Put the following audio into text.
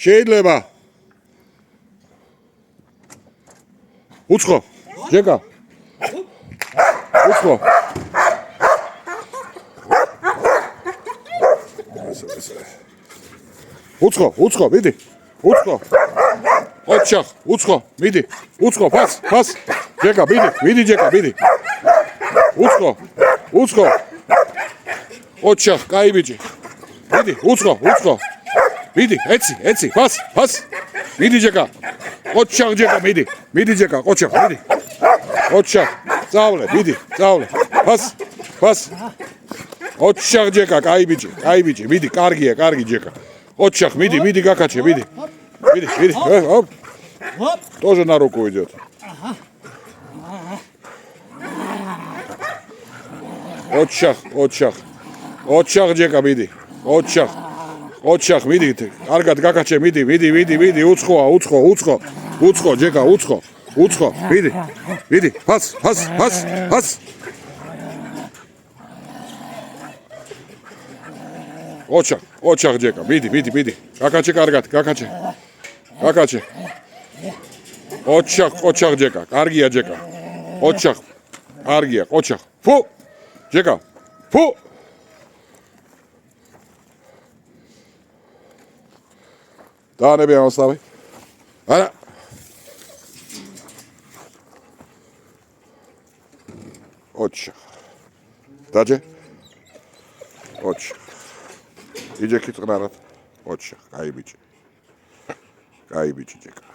შეიძლება. უცხო. ჯეკა. უცხო. უცხო, მიდი. უცხო. ოჩახ, უცხო, მიდი. უცხო, ფას. ჯეკა, მიდი ჯეკა, მიდი. უცხო. ოჩახ, კაი ბიჭი. მიდი, უცხო. მიდი, ეცი, ფას. მიდი ჯეკა. ოჩახ ჯეკა, მიდი. მიდი ჯეკა, ოჩახ, მიდი. ოჩახ, წავლე, მიდი, წავლე. ფას. ოჩახ ჯეკა, კაი ბიჭი, მიდი, კარგი ჯეკა. ოჩახ, მიდი, გაკაჩე, მიდი. Оп. Тоже на руку идет. Очах, Джека, მიდი. ოჩახ, მიდი. კარგად გაკაჩე, მიდი. უცხო, Джека, უცხო. მიდი. ფას. ოჩახ, Джека, მიდი. გაკაჩე კარგად, გაკაჩე. ოჩახ, Джека, კარგია Джека. ოჩახ, კარგია, ოჩახ. ფუ, Джека, ფუ. დაანები ამასავე. არა. ოჩახ. დაჯე. ოჩახ. იჯექი წყნარად. ოჩახ, კაი ბიჭი. კაი ბიჭი Джека.